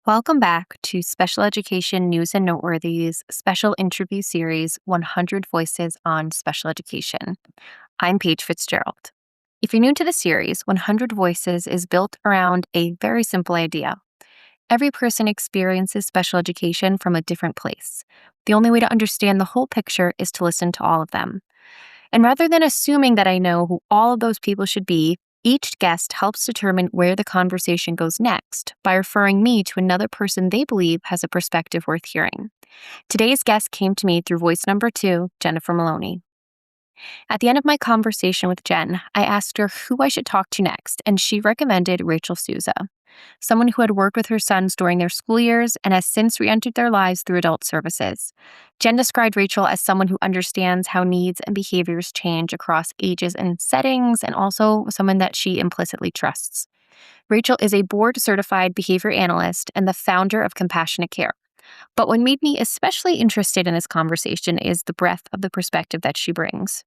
Welcome back to Special Education News and Noteworthy's special interview series 100 Voices on Special Education. I'm Paige Fitzgerald. If you're new to the series, 100 Voices is built around a very simple idea. Every person experiences special education from a different place. The only way to understand the whole picture is to listen to all of them. And rather than assuming that I know who all of those people should be, each guest helps determine where the conversation goes next by referring me to another person they believe has a perspective worth hearing. Today's guest came to me through voice number 2, Jennifer Maloni. At the end of my conversation with Jen, I asked her who I should talk to next, and she recommended Rachel Souza, someone who had worked with her sons during their school years and has since re-entered their lives through adult services. Jen described Rachel as someone who understands how needs and behaviors change across ages and settings, and also someone that she implicitly trusts. Rachel is a board-certified behavior analyst and the founder of Compassionate Care. But what made me especially interested in this conversation is the breadth of the perspective that she brings.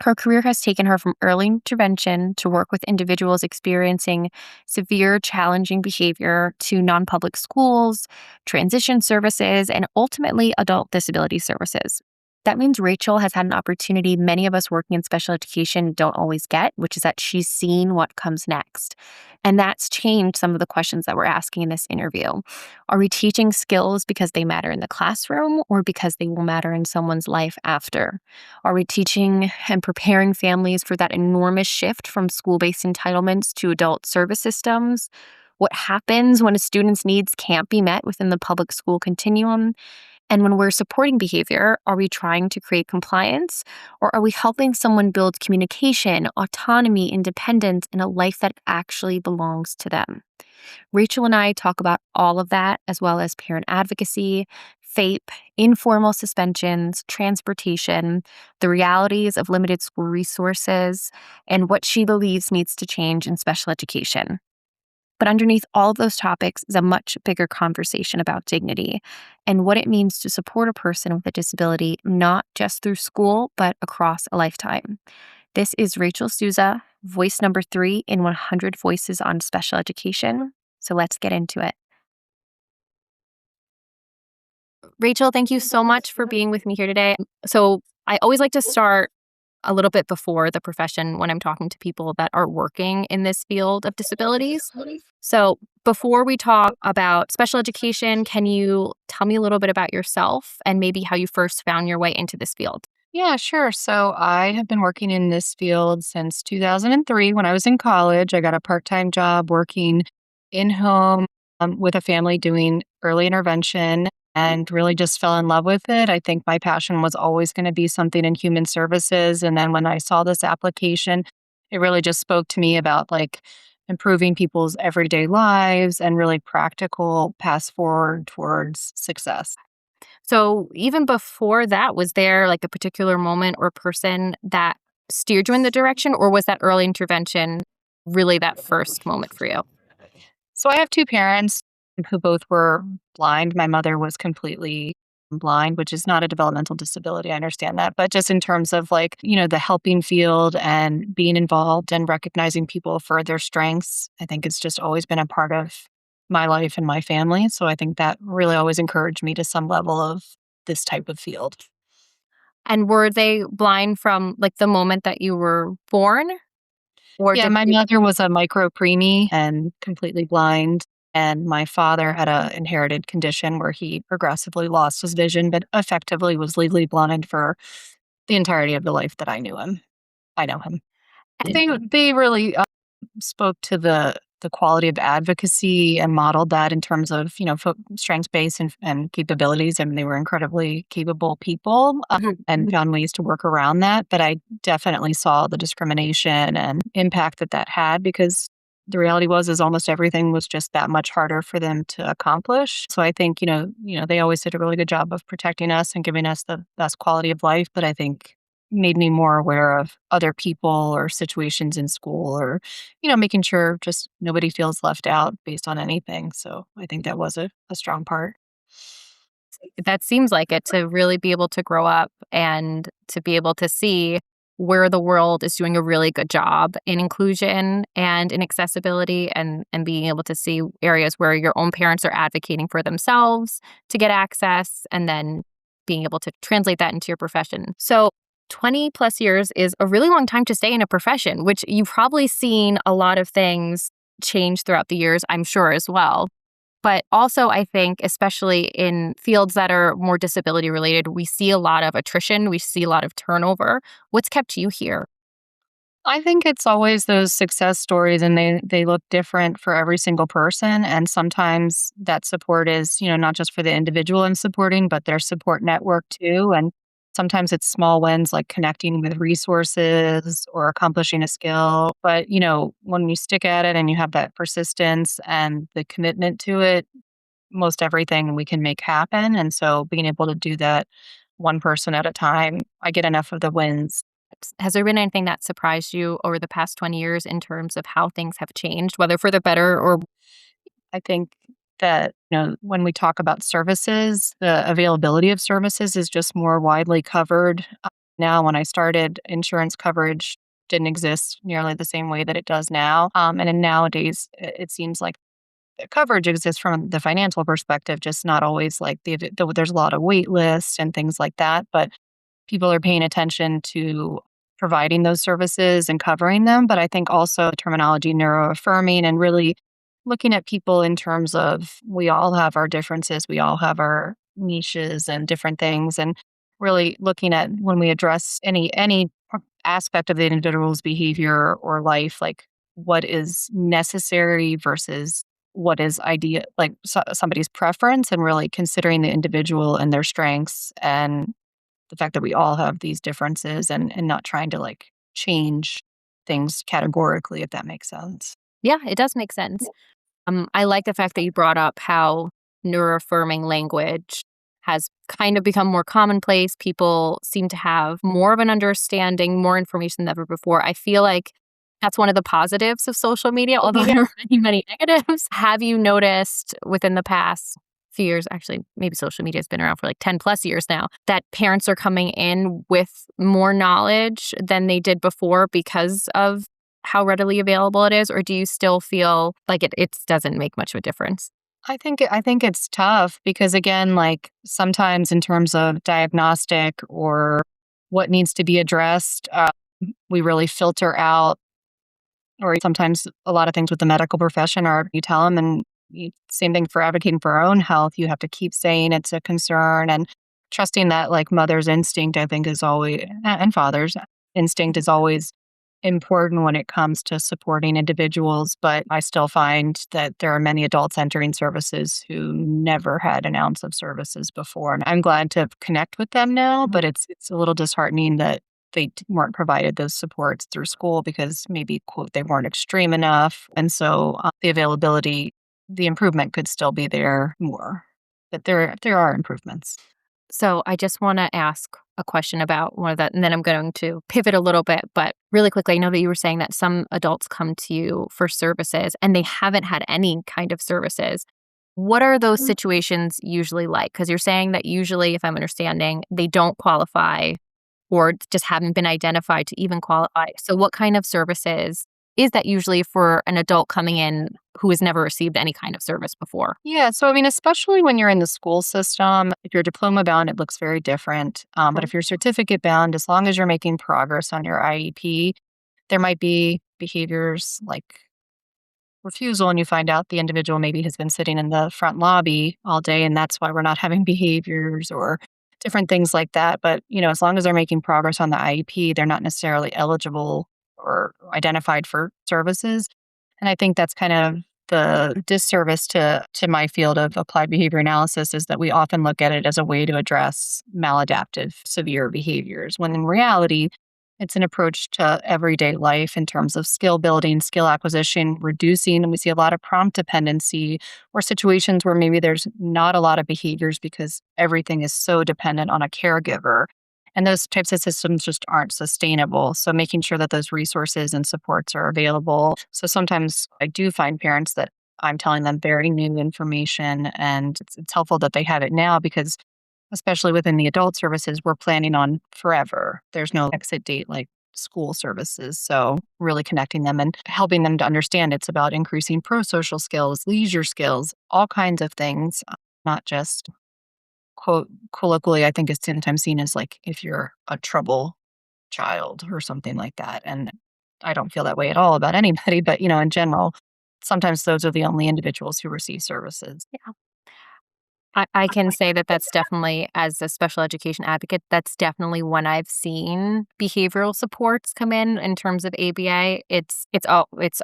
Her career has taken her from early intervention to work with individuals experiencing severe, challenging behavior to non-public schools, transition services, and ultimately adult disability services. That means Rachel has had an opportunity many of us working in special education don't always get, which is that she's seen what comes next. And that's changed some of the questions that we're asking in this interview. Are we teaching skills because they matter in the classroom or because they will matter in someone's life after? Are we teaching and preparing families for that enormous shift from school-based entitlements to adult service systems? What happens when a student's needs can't be met within the public school continuum? And when we're supporting behavior, are we trying to create compliance, or are we helping someone build communication, autonomy, independence, and a life that actually belongs to them? Rachel and I talk about all of that, as well as parent advocacy, FAPE, informal suspensions, transportation, the realities of limited school resources, and what she believes needs to change in special education. But underneath all of those topics is a much bigger conversation about dignity and what it means to support a person with a disability, not just through school, but across a lifetime. This is Rachel Souza, voice number 3 in 100 Voices on Special Education. So let's get into it. Rachel, thank you so much for being with me here today. So I always like to start a little bit before the profession when I'm talking to people that are working in this field of disabilities. So before we talk about special education, can you tell me a little bit about yourself and maybe how you first found your way into this field? Yeah, sure. So I have been working in this field since 2003. When I was in college, I got a part-time job working in-home with a family doing early intervention and really just fell in love with it. I think my passion was always going to be something in human services. And then when I saw this application, it really just spoke to me about like improving people's everyday lives and really practical paths forward towards success. So even before that, was there like a particular moment or person that steered you in the direction, or was that early intervention really that first moment for you? So I have two parents who both were blind. My mother was completely blind, which is not a developmental disability. I understand that. But just in terms of like, the helping field and being involved and recognizing people for their strengths, I think it's just always been a part of my life and my family. So I think that really always encouraged me to some level of this type of field. And were they blind from like the moment that you were born? Or Yeah, did my they? mother was a micro preemie and completely blind. And my father had a inherited condition where he progressively lost his vision, but effectively was legally blind for the entirety of the life that I knew him. I know him. They really spoke to the quality of advocacy and modeled that in terms of strengths based and capabilities. I mean, they were incredibly capable people and found ways to work around that. But I definitely saw the discrimination and impact that that had because the reality was is almost everything was just that much harder for them to accomplish. So I think they always did a really good job of protecting us and giving us the best quality of life. But I think made me more aware of other people or situations in school or making sure just nobody feels left out based on anything. So I think that was a strong part. That seems like it, to really be able to grow up and to be able to see where the world is doing a really good job in inclusion and in accessibility, and being able to see areas where your own parents are advocating for themselves to get access, and then being able to translate that into your profession. So 20 plus years is a really long time to stay in a profession, which you've probably seen a lot of things change throughout the years, I'm sure, as well. But also, I think, especially in fields that are more disability related, we see a lot of attrition, we see a lot of turnover. What's kept you here? I think it's always those success stories, and they look different for every single person, and sometimes that support is, not just for the individual I'm supporting, but their support network too, and sometimes it's small wins like connecting with resources or accomplishing a skill, but, when you stick at it and you have that persistence and the commitment to it, most everything we can make happen, and so being able to do that one person at a time, I get enough of the wins. Has there been anything that surprised you over the past 20 years in terms of how things have changed, whether for the better or I think that, when we talk about services, the availability of services is just more widely covered. Now, when I started, insurance coverage didn't exist nearly the same way that it does now. And then nowadays, it seems like the coverage exists from the financial perspective, just not always like there's a lot of wait lists and things like that. But people are paying attention to providing those services and covering them. But I think also terminology neuroaffirming and really looking at people in terms of we all have our differences, we all have our niches and different things, and really looking at when we address any aspect of the individual's behavior or life, like what is necessary versus what is idea, like somebody's preference, and really considering the individual and their strengths and the fact that we all have these differences, and not trying to like change things categorically, if that makes sense. yeah, it does make sense. I like the fact that you brought up how neuroaffirming language has kind of become more commonplace. People seem to have more of an understanding, more information than ever before. I feel like that's one of the positives of social media, although Yeah. there are many negatives. Have you noticed within the past few years, actually, maybe social media has been around for like 10 plus years now, that parents are coming in with more knowledge than they did before because of how readily available it is? Or do you still feel like it doesn't make much of a difference? I think it's tough because again, like sometimes in terms of diagnostic or what needs to be addressed, we really filter out, or sometimes a lot of things with the medical profession are you tell them, and same thing for advocating for our own health. You have to keep saying it's a concern and trusting that like mother's instinct, I think, is always, and father's instinct is always important when it comes to supporting individuals, but I still find that there are many adults entering services who never had an ounce of services before. And I'm glad to connect with them now, but it's a little disheartening that weren't provided those supports through school because maybe, quote, they weren't extreme enough. And so the availability, the improvement could still be there more. But there are improvements. So I just want to ask a question about one of that, and then I'm going to pivot a little bit. But really quickly, I know that you were saying that some adults come to you for services and they haven't had any kind of services. What are those situations usually like? Because you're saying that usually, if I'm understanding, they don't qualify or just haven't been identified to even qualify. So what kind of services is that usually for an adult coming in who has never received any kind of service before? Yeah, so I mean, especially when you're in the school system, if you're diploma bound, it looks very different. But if you're certificate bound, as long as you're making progress on your IEP, there might be behaviors like refusal, and you find out the individual maybe has been sitting in the front lobby all day, and that's why we're not having behaviors or different things like that. But, as long as they're making progress on the IEP, they're not necessarily eligible or identified for services. And I think that's kind of the disservice to my field of applied behavior analysis is that we often look at it as a way to address maladaptive severe behaviors, when in reality, it's an approach to everyday life in terms of skill building, skill acquisition, reducing. And we see a lot of prompt dependency or situations where maybe there's not a lot of behaviors because everything is so dependent on a caregiver. And those types of systems just aren't sustainable. So making sure that those resources and supports are available. So sometimes I do find parents that I'm telling them very new information, and it's helpful that they have it now because especially within the adult services, we're planning on forever. There's no exit date like school services. So really connecting them and helping them to understand it's about increasing pro-social skills, leisure skills, all kinds of things, not just quote colloquially, I think it's sometimes seen as like if you're a trouble child or something like that. And I don't feel that way at all about anybody, but in general, sometimes those are the only individuals who receive services. Yeah. I can say that that's definitely, as a special education advocate, that's definitely when I've seen behavioral supports come in terms of ABA. It's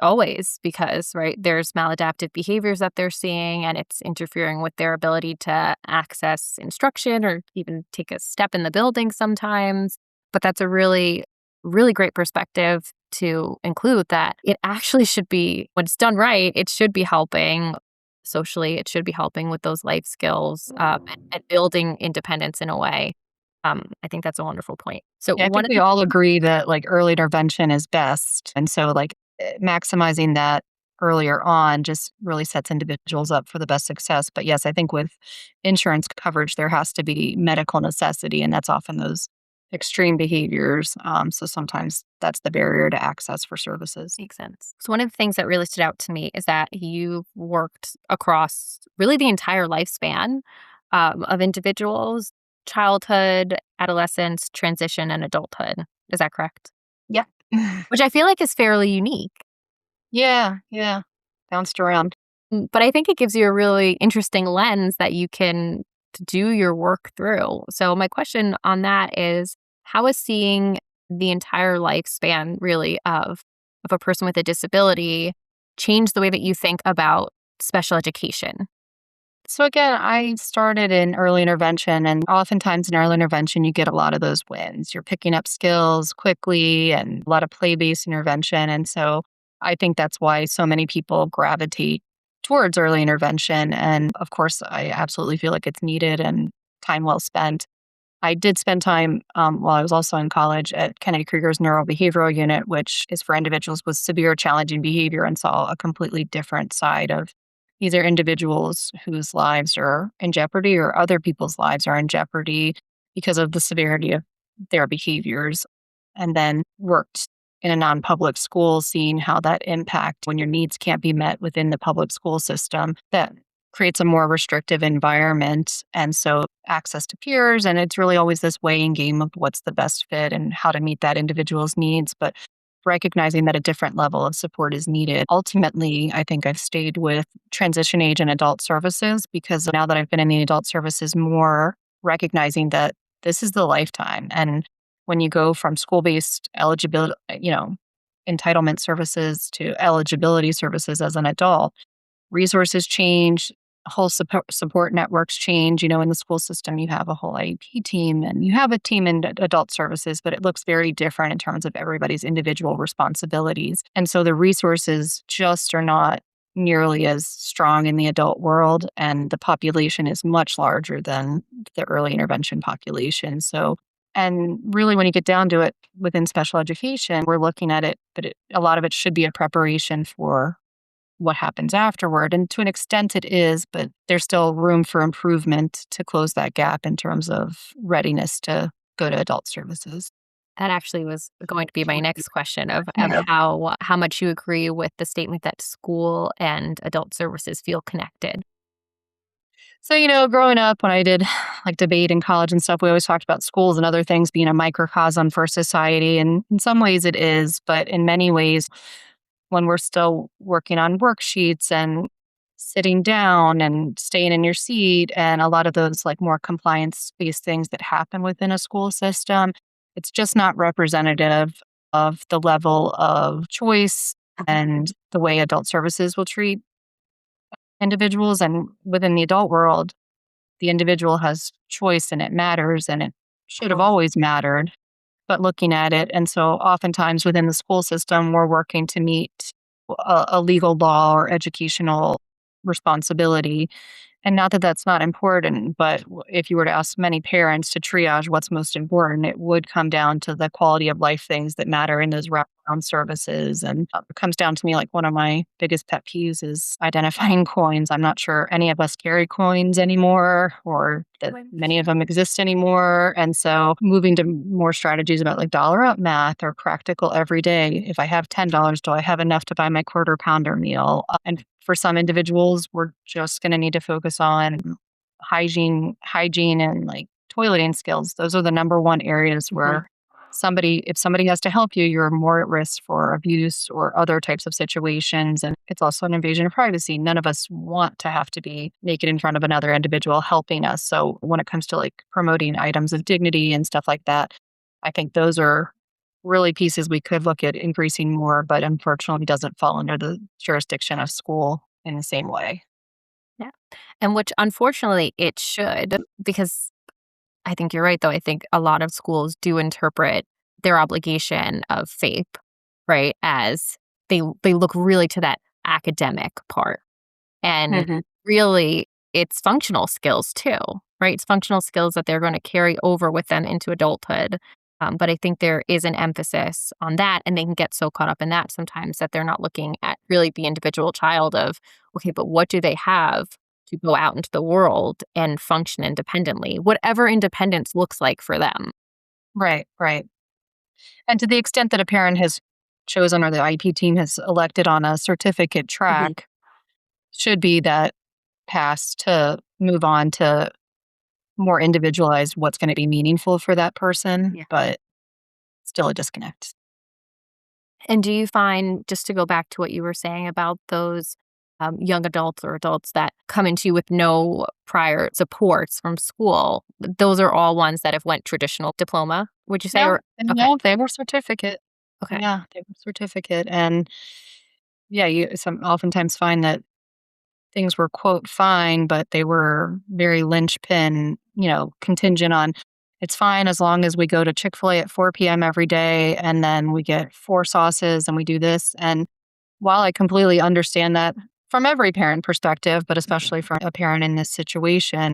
always because, right, there's maladaptive behaviors that they're seeing, and it's interfering with their ability to access instruction or even take a step in the building sometimes. But that's a really, really great perspective to include, that it actually should be, when it's done right, it should be helping socially. It should be helping with those life skills, and building independence in a way. I think that's a wonderful point. So Yeah, I one think of we the all agree that like early intervention is best. And so maximizing that earlier on just really sets individuals up for the best success. But yes, I think with insurance coverage, there has to be medical necessity, and that's often those extreme behaviors. So sometimes that's the barrier to access for services. makes sense. So one of the things that really stood out to me is that you've worked across really the entire lifespan of individuals, childhood, adolescence, transition, and adulthood. Is that correct? Yeah. Which I feel like is fairly unique. Yeah, yeah. Bounced around. But I think it gives you a really interesting lens that you can do your work through. So my question on that is, how is seeing the entire lifespan really of a person with a disability change the way that you think about special education? So again, I started in early intervention, and oftentimes in early intervention, you get a lot of those wins. You're picking up skills quickly and a lot of play based intervention. And so I think that's why so many people gravitate towards early intervention. And of course, I absolutely feel like it's needed and time well spent. I did spend time while I was also in college at Kennedy Krieger's neurobehavioral unit, which is for individuals with severe challenging behavior, and saw a completely different side of either individuals whose lives are in jeopardy or other people's lives are in jeopardy because of the severity of their behaviors. And then worked in a non public school, seeing how that impact when your needs can't be met within the public school system. That creates a more restrictive environment. And so access to peers, and it's really always this weighing game of what's the best fit and how to meet that individual's needs. But recognizing that a different level of support is needed. Ultimately, I think I've stayed with transition age and adult services because now that I've been in the adult services more, recognizing that this is the lifetime. And when you go from school-based eligibility, entitlement services to eligibility services as an adult, resources change, whole support networks change. In the school system, you have a whole IEP team and you have a team in adult services, but it looks very different in terms of everybody's individual responsibilities. And so the resources just are not nearly as strong in the adult world, and the population is much larger than the early intervention population. So, and really, when you get down to it within special education, we're looking at it, but a lot of it should be a preparation for what happens afterward. And to an extent it is, but there's still room for improvement to close that gap in terms of readiness to go to adult services. That actually was going to be my next question of how much you agree with the statement that school and adult services feel connected. So, growing up when I did like debate in college and stuff, we always talked about schools and other things being a microcosm for society. And in some ways it is, but in many ways, when we're still working on worksheets and sitting down and staying in your seat and a lot of those like more compliance based things that happen within a school system, it's just not representative of the level of choice and the way adult services will treat individuals. And within the adult world, the individual has choice and it matters, and it should have always mattered. But looking at it, and so oftentimes within the school system, we're working to meet a legal law or educational responsibility. And not that that's not important, but if you were to ask many parents to triage what's most important, it would come down to the quality of life things that matter in those wraparound services. And it comes down to me like one of my biggest pet peeves is identifying coins. I'm not sure any of us carry coins anymore or that many of them exist anymore. And so moving to more strategies about like dollar up math or practical every day. If I have $10, do I have enough to buy my quarter pounder meal? And for some individuals, we're just going to need to focus on hygiene and like toileting skills. Those are the number one areas Mhm. where if somebody has to help you, you're more at risk for abuse or other types of situations. And it's also an invasion of privacy. None of us want to have to be naked in front of another individual helping us. So when it comes to like promoting items of dignity and stuff like that, I think those are really pieces we could look at increasing more, but unfortunately doesn't fall under the jurisdiction of school in the same way. Yeah. And which unfortunately it should, because I think you're right, though. I think a lot of schools do interpret their obligation of FAPE, right, as they look really to that academic part. And Mhm. really, it's functional skills too, right? It's functional skills that they're going to carry over with them into adulthood. But I think there is an emphasis on that, and they can get so caught up in that sometimes that they're not looking at really the individual child of, okay, but what do they have to go out into the world and function independently, whatever independence looks like for them. Right, right. And to the extent that a parent has chosen or the IP team has elected on a certificate Mhm. track, should be that pass to move on to more individualized what's going to be meaningful for that person, Yeah. but still a disconnect. And do you find, just to go back to what you were saying about those young adults or adults that come into you with no prior supports from school, those are all ones that have went traditional diploma, would you say? Yeah, Or and okay, no, they were certificate. okay, Yeah, they were certificate. And yeah, you some oftentimes find that things were, quote, "fine," but they were very linchpin, contingent on, "It's fine as long as we go to Chick-fil-A at 4 p.m. every day, and then we get 4 sauces, and we do this." And while I completely understand that from every parent perspective, but especially from a parent in this situation,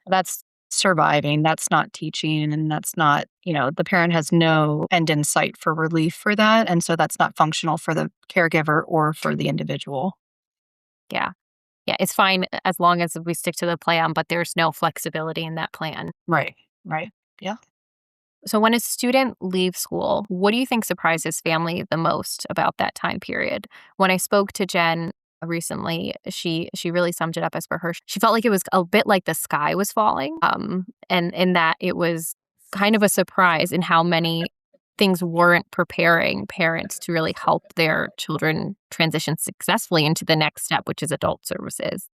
that's surviving, that's not teaching, and that's not, the parent has no end in sight for relief for that, and so that's not functional for the caregiver or for the individual. yeah, yeah, it's fine as long as we stick to the plan, but there's no flexibility in that plan. Right, right. Yeah. So when a student leaves school, what do you think surprises family the most about that time period? When I spoke to Jen recently, she really summed it up as for her. She felt like it was a bit like the sky was falling, and in that it was kind of a surprise in how many things weren't preparing parents to really help their children transition successfully into the next step, which is adult services.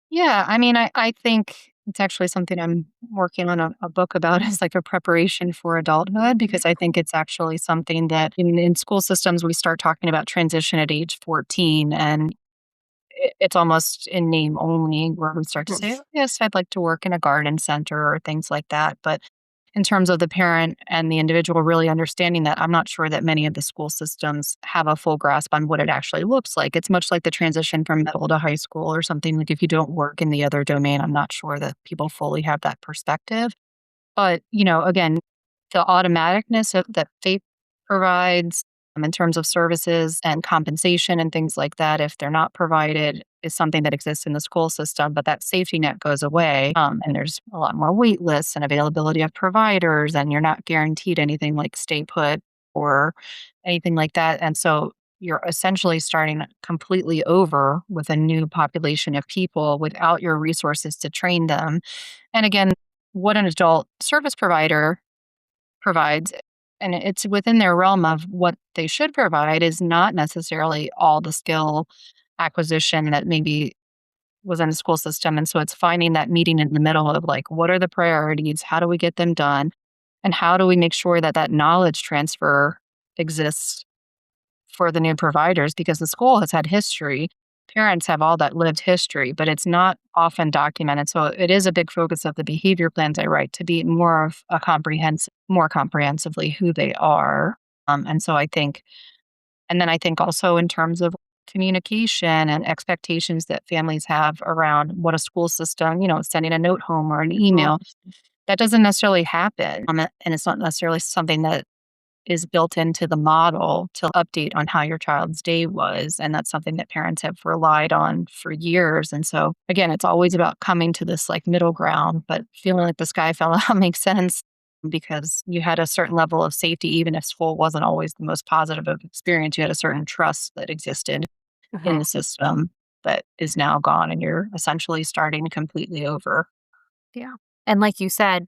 Yeah, I mean, I think it's actually something I'm working on a book about is like a preparation for adulthood because I think it's actually something that in school systems we start talking about transition at age 14 and it's almost in name only where we start to say, Mhm. "Oh, yes, I'd like to work in a garden center or things like that." But in terms of the parent and the individual really understanding that, I'm not sure that many of the school systems have a full grasp on what it actually looks like. It's much like the transition from middle to high school or something. Like if you don't work in the other domain, I'm not sure that people fully have that perspective. But, again, the automaticness that FAPE provides in terms of services and compensation and things like that, if they're not provided, is something that exists in the school system. But that safety net goes away. And there's a lot more wait lists and availability of providers, and you're not guaranteed anything like stay put or anything like that. And so you're essentially starting completely over with a new population of people without your resources to train them. And again, what an adult service provider provides, and it's within their realm of what they should provide, is not necessarily all the skill acquisition that maybe was in the school system. And so it's finding that meeting in the middle of like, what are the priorities? How do we get them done? And how do we make sure that that knowledge transfer exists for the new providers because the school has had history. Parents have all that lived history, but it's not often documented. So it is a big focus of the behavior plans I write to be more of a more comprehensively who they are. And so I think, and then I think also in terms of communication and expectations that families have around what a school system, sending a note home or an email, that doesn't necessarily happen. And it's not necessarily something that is built into the model to update on how your child's day was. And that's something that parents have relied on for years. And so, again, it's always about coming to this like middle ground, but feeling like the sky fell out makes sense because you had a certain level of safety, even if school wasn't always the most positive of experience. You had a certain trust that existed in the system that is now gone, and you're essentially starting completely over. Yeah. And like you said,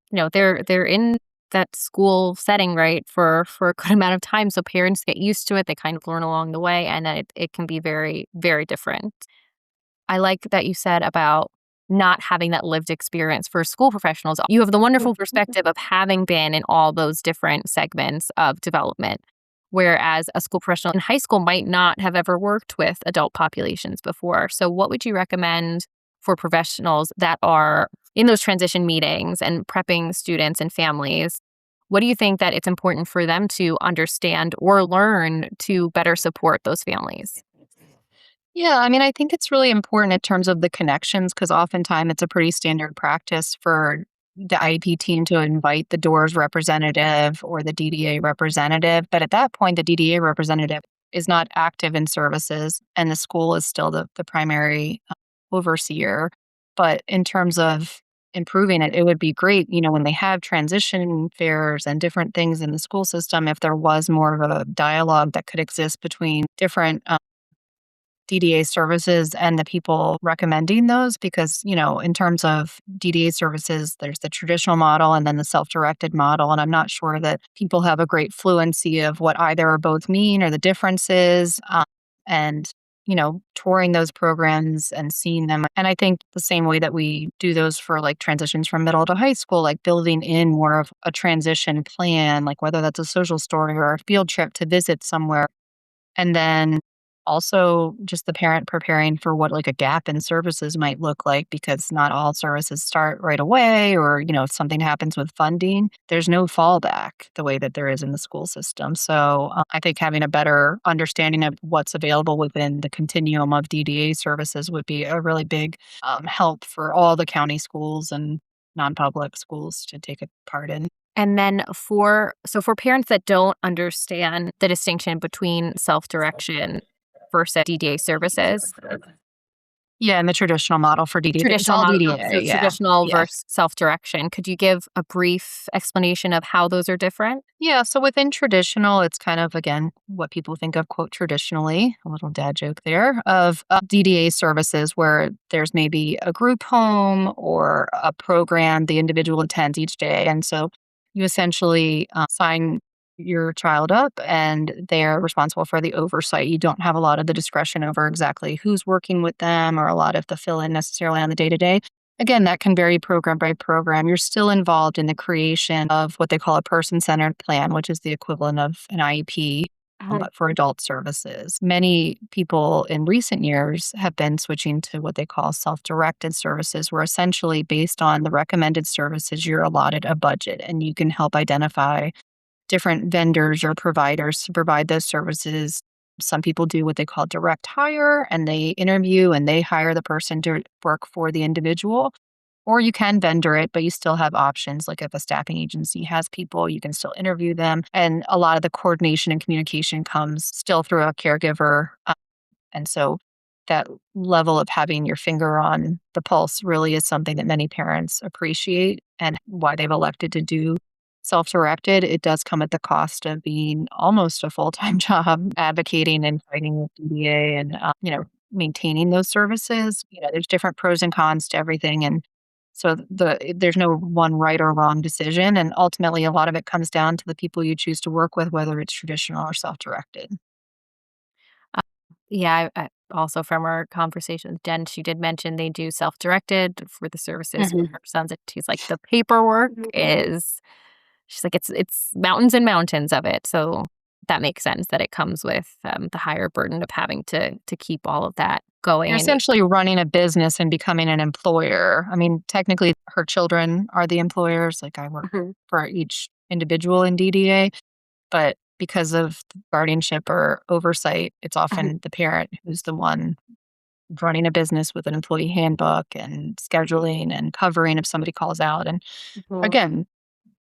they're in that school setting, right, for a good amount of time. So parents get used to it. They kind of learn along the way, and then it can be very, very different. I like that you said about not having that lived experience for school professionals. You have the wonderful perspective of having been in all those different segments of development, whereas a school professional in high school might not have ever worked with adult populations before. So, what would you recommend for professionals that are in those transition meetings and prepping students and families? What do you think that it's important for them to understand or learn to better support those families? Yeah, I mean, I think it's really important in terms of the connections because oftentimes it's a pretty standard practice for the IEP team to invite the DOORS representative or the DDA representative. But at that point, the DDA representative is not active in services and the school is still the primary overseer. But in terms of improving it, it would be great, when they have transition fairs and different things in the school system, if there was more of a dialogue that could exist between different DDA services and the people recommending those because, in terms of DDA services, there's the traditional model and then the self-directed model. And I'm not sure that people have a great fluency of what either or both mean or the differences. And, touring those programs and seeing them. And I think the same way that we do those for like transitions from middle to high school, like building in more of a transition plan, like whether that's a social story or a field trip to visit somewhere. And then also just the parent preparing for what like a gap in services might look like because not all services start right away or, if something happens with funding, there's no fallback the way that there is in the school system. So I think having a better understanding of what's available within the continuum of DDA services would be a really big help for all the county schools and non-public schools to take a part in. And then for parents that don't understand the distinction between self-direction versus DDA services, Yeah, and the traditional model for DDA. It's traditional all model, DDA. so Yeah. traditional Yeah. versus self-direction. Could you give a brief explanation of how those are different? Yeah, so within traditional, it's kind of again what people think of quote traditionally, a little dad joke there, of DDA services where there's maybe a group home or a program the individual attends each day. And so you essentially sign your child up and they're responsible for the oversight. You don't have a lot of the discretion over exactly who's working with them or a lot of the fill in necessarily on the day to day. Again, that can vary program by program. You're still involved in the creation of what they call a person centered plan, which is the equivalent of an IEP, but for adult services. Many people in recent years have been switching to what they call self directed services, where essentially, based on the recommended services, you're allotted a budget and you can help identify different vendors or providers to provide those services. Some people do what they call direct hire and they interview and they hire the person to work for the individual. Or you can vendor it, but you still have options. Like if a staffing agency has people, you can still interview them. And a lot of the coordination and communication comes still through a caregiver. And so that level of having your finger on the pulse really is something that many parents appreciate and why they've elected to do self-directed. It does come at the cost of being almost a full-time job advocating and fighting with DBA and, maintaining those services. There's different pros and cons to everything. And so there's no one right or wrong decision. And ultimately, a lot of it comes down to the people you choose to work with, whether it's traditional or self-directed. Yeah, also from our conversation with Jen, she did mention they do self-directed for the services. Mhm. Her son's she's like, the paperwork is she's like, it's mountains and mountains of it. So that makes sense that it comes with the higher burden of having to keep all of that You're going. And essentially running a business and becoming an employer. I mean, technically, her children are the employers. Like I work Mhm. for each individual in DDA, but because of guardianship or oversight, it's often the parent who's the one running a business with an employee handbook and scheduling and covering if somebody calls out. And Mhm. again,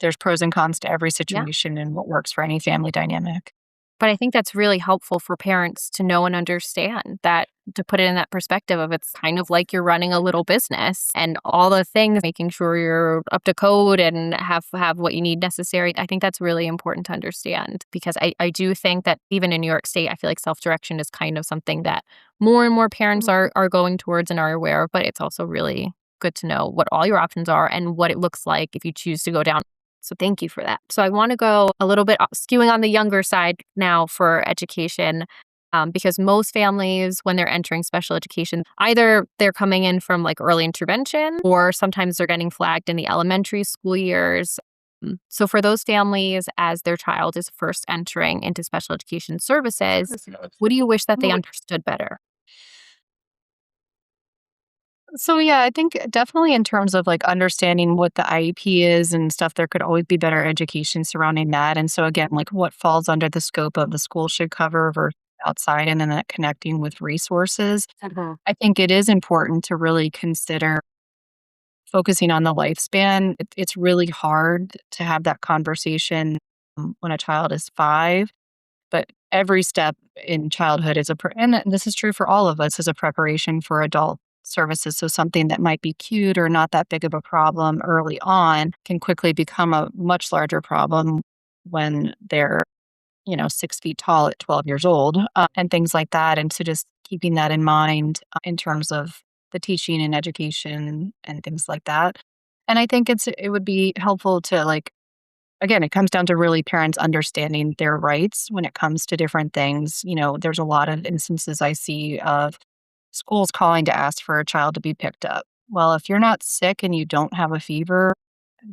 there's pros and cons to every Yeah. situation and what works for any family dynamic. But I think that's really helpful for parents to know and understand that, to put it in that perspective of, it's kind of like you're running a little business and all the things, making sure you're up to code and have what you need necessary. I think that's really important to understand, because I do think that even in New York State, I feel like self-direction is kind of something that more and more parents are going towards and are aware of, but it's also really good to know what all your options are and what it looks like if you choose to go down. So thank you for that. So I want to go a little bit skewing on the younger side now for education, because most families, when they're entering special education, either they're coming in from like early intervention, or sometimes they're getting flagged in the elementary school years. So for those families, as their child is first entering into special education services, what do you wish that they understood better? So yeah, I think definitely in terms of like understanding what the IEP is and stuff, there could always be better education surrounding that. And so again, like what falls under the scope of the school should cover versus outside, and then that connecting with resources. I think it is important to really consider focusing on the lifespan. It's really hard to have that conversation when a child is 5, but every step in childhood is and this is true for all of us, is a preparation for adult services. So something that might be cute or not that big of a problem early on can quickly become a much larger problem when they're 6 feet tall at 12 years old, and things like that. And so just keeping that in mind in terms of the teaching and education and things like that. And I think it would be helpful to like, again, it comes down to really parents understanding their rights when it comes to different things. There's a lot of instances I see of schools calling to ask for a child to be picked up. Well, if you're not sick and you don't have a fever,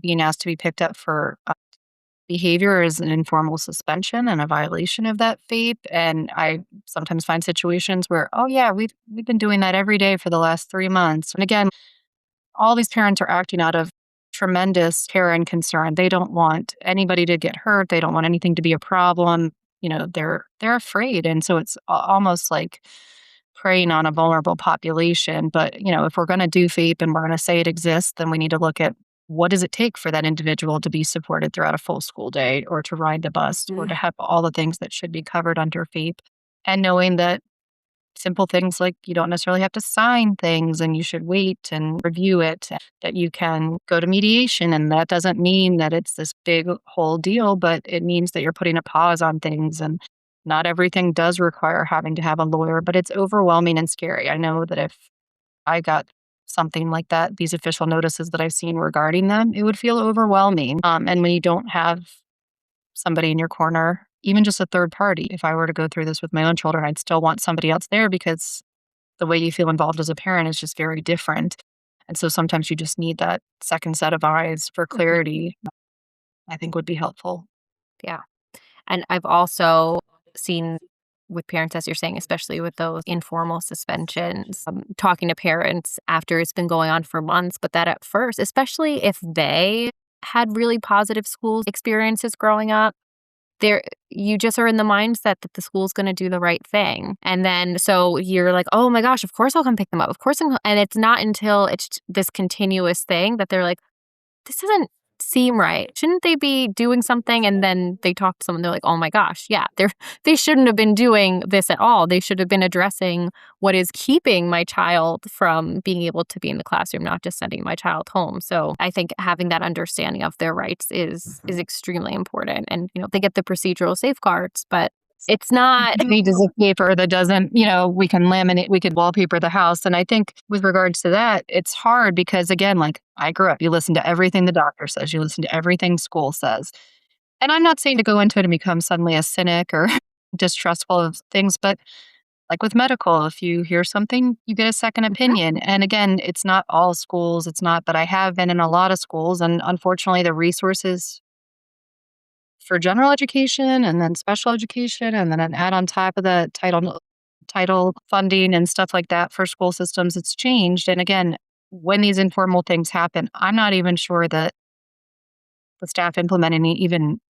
being asked to be picked up for behavior is an informal suspension and a violation of that FAPE. And I sometimes find situations where, oh yeah, we've been doing that every day for the last 3 months. And again, all these parents are acting out of tremendous care and concern. They don't want anybody to get hurt. They don't want anything to be a problem. They're afraid, and so it's almost like preying on a vulnerable population. But if we're going to do FAPE and we're going to say it exists, then we need to look at what does it take for that individual to be supported throughout a full school day, or to ride the bus, or to have all the things that should be covered under FAPE, and knowing that simple things like you don't necessarily have to sign things and you should wait and review it, that you can go to mediation. And that doesn't mean that it's this big whole deal, but it means that you're putting a pause on things. And not everything does require having to have a lawyer, but it's overwhelming and scary. I know that if I got something like that, these official notices that I've seen regarding them, it would feel overwhelming. And when you don't have somebody in your corner, even just a third party. If I were to go through this with my own children, I'd still want somebody else there, because the way you feel involved as a parent is just very different. And so sometimes you just need that second set of eyes for clarity, I think would be helpful. Yeah. And I've also seen with parents, as you're saying, especially with those informal suspensions, talking to parents after it's been going on for months, but that at first, especially if they had really positive school experiences growing up, there you just are in the mindset that the school's going to do the right thing. And then so you're like, "Oh my gosh, of course I'll come pick them up. Of course and it's not until it's this continuous thing that they're like, this doesn't seem right. Shouldn't they be doing something?" And then they talk to someone, they're like, "Oh my gosh, yeah, they shouldn't have been doing this at all. They should have been addressing what is keeping my child from being able to be in the classroom, not just sending my child home." So I think having that understanding of their rights is extremely important. And they get the procedural safeguards, but it's not. Pages of paper that doesn't, we can laminate, we could wallpaper the house. And I think with regards to that, it's hard because, again, like I grew up, you listen to everything the doctor says, you listen to everything school says. And I'm not saying to go into it and become suddenly a cynic or distrustful of things, but like with medical, if you hear something, you get a second opinion. And again, it's not all schools, it's not, but I have been in a lot of schools. And unfortunately, the resources for general education and then special education, and then an add on top of the title funding and stuff like that for school systems, it's changed. And again, when these informal things happen, I'm not even sure that the staff implementing it even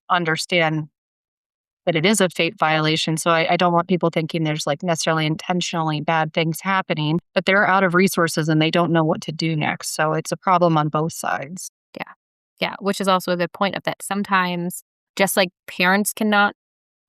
understand that it is a FAPE violation. So I don't want people thinking there's like necessarily intentionally bad things happening, but they're out of resources and they don't know what to do next. So it's a problem on both sides. Yeah. Yeah. Which is also a good point of that sometimes, just like parents cannot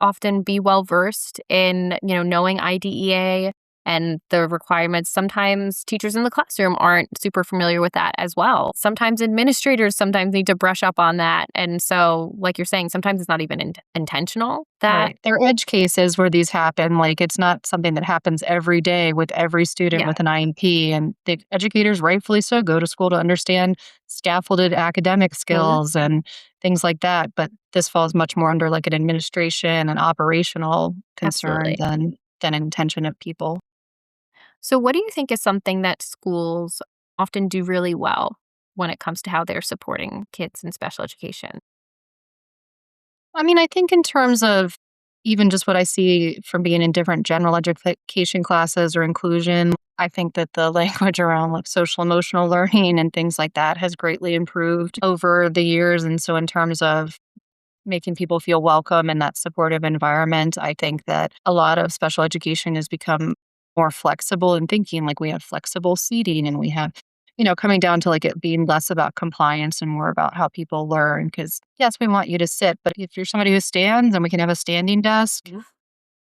often be well versed in, knowing IDEA and the requirements. Sometimes teachers in the classroom aren't super familiar with that as well. Sometimes administrators sometimes need to brush up on that. And so, like you're saying, sometimes it's not even intentional that, Right. There are edge cases where these happen. Like it's not something that happens every day with every student yeah, with an IEP. And the educators, rightfully so, go to school to understand scaffolded academic mhm, skills and things like that. But this falls much more under like an administration and operational concern absolutely. than intention of people. So, what do you think is something that schools often do really well when it comes to how they're supporting kids in special education? I mean, I think in terms of even just what I see from being in different general education classes or inclusion, I think that the language around like social emotional learning and things like that has greatly improved over the years. And so, in terms of making people feel welcome in that supportive environment, I think that a lot of special education has become more flexible in thinking. Like we have flexible seating and we have, coming down to like it being less about compliance and more about how people learn. Because yes, we want you to sit, but if you're somebody who stands and we can have a standing desk, Mhm.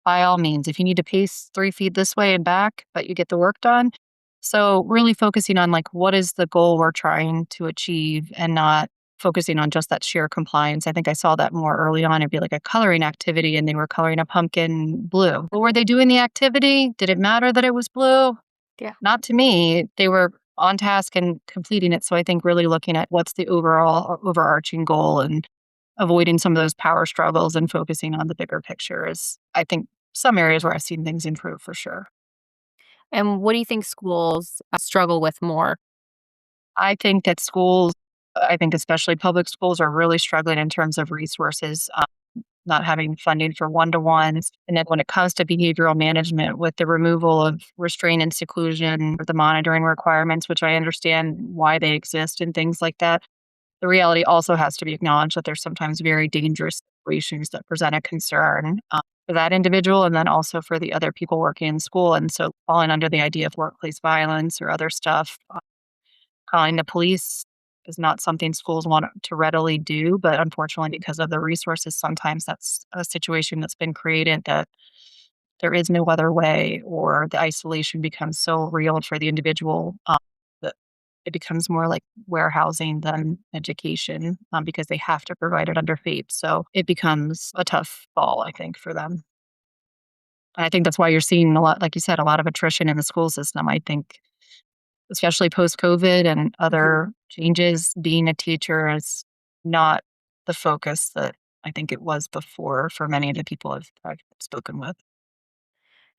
by all means, if you need to pace 3 feet this way and back, but you get the work done. So really focusing on like what is the goal we're trying to achieve and not focusing on just that sheer compliance. I think I saw that more early on. It'd be like a coloring activity and they were coloring a pumpkin blue. But were they doing the activity? Did it matter that it was blue? Yeah. Not to me. They were on task and completing it. So I think really looking at what's the overall overarching goal and avoiding some of those power struggles and focusing on the bigger picture is, I think, some areas where I've seen things improve for sure. And what do you think schools struggle with more? I think that schools, I think especially public schools, are really struggling in terms of resources, not having funding for one to ones. And then when it comes to behavioral management, with the removal of restraint and seclusion, or the monitoring requirements, which I understand why they exist and things like that, the reality also has to be acknowledged that there's sometimes very dangerous situations that present a concern for that individual and then also for the other people working in school. And so, falling under the idea of workplace violence or other stuff, calling the police is not something schools want to readily do. But unfortunately, because of the resources, sometimes that's a situation that's been created that there is no other way, or the isolation becomes so real for the individual that it becomes more like warehousing than education because they have to provide it under FAPE. So it becomes a tough fall, I think, for them. And I think that's why you're seeing a lot, like you said, a lot of attrition in the school system. I think, especially post COVID and Mhm. other changes, being a teacher is not the focus that I think it was before for many of the people I've spoken with.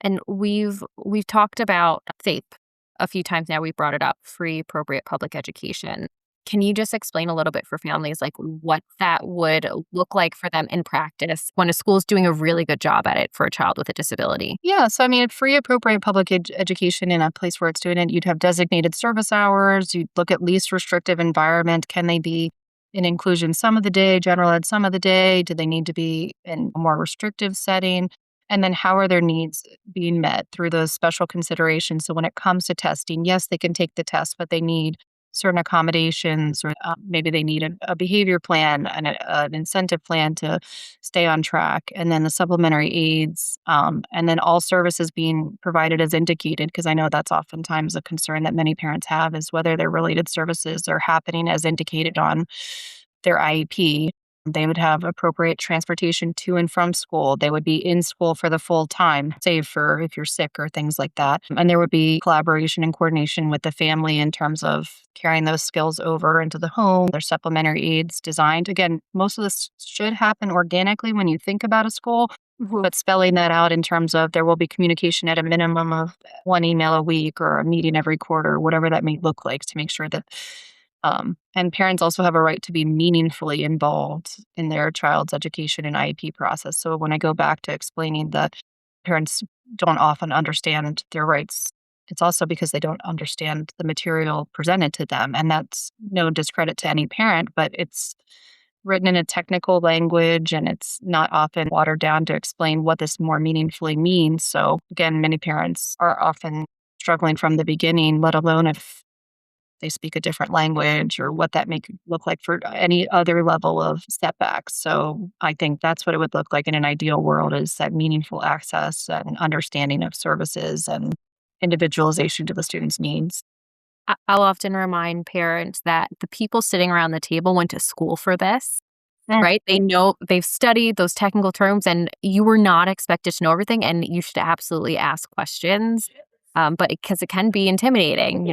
And we've talked about FAPE a few times now. We've brought it up, free appropriate public education. Can you just explain a little bit for families like what that would look like for them in practice when a school's doing a really good job at it for a child with a disability? Yeah, so I mean, free appropriate public education in a place where it's doing it, you'd have designated service hours. You'd look at least restrictive environment. Can they be in inclusion some of the day, general ed some of the day? Do they need to be in a more restrictive setting? And then how are their needs being met through those special considerations? So when it comes to testing, yes, they can take the test, but they need certain accommodations, or maybe they need a behavior plan and an incentive plan to stay on track, and then the supplementary aids, and then all services being provided as indicated, because I know that's oftentimes a concern that many parents have, is whether their related services are happening as indicated on their IEP. They would have appropriate transportation to and from school. They would be in school for the full time, save for if you're sick or things like that. And there would be collaboration and coordination with the family in terms of carrying those skills over into the home. There's supplementary aids designed. Again, most of this should happen organically when you think about a school, Mhm. but spelling that out in terms of there will be communication at a minimum of one email a week or a meeting every quarter, whatever that may look like, to make sure that and parents also have a right to be meaningfully involved in their child's education and IEP process. So when I go back to explaining that parents don't often understand their rights, it's also because they don't understand the material presented to them. And that's no discredit to any parent, but it's written in a technical language and it's not often watered down to explain what this more meaningfully means. So again, many parents are often struggling from the beginning, let alone if they speak a different language or what that may look like for any other level of setbacks. So I think that's what it would look like in an ideal world is that meaningful access and understanding of services and individualization to the student's needs. I'll often remind parents that the people sitting around the table went to school for this, Mm. right? They know they've studied those technical terms, and you were not expected to know everything, and you should absolutely ask questions. But because it can be intimidating,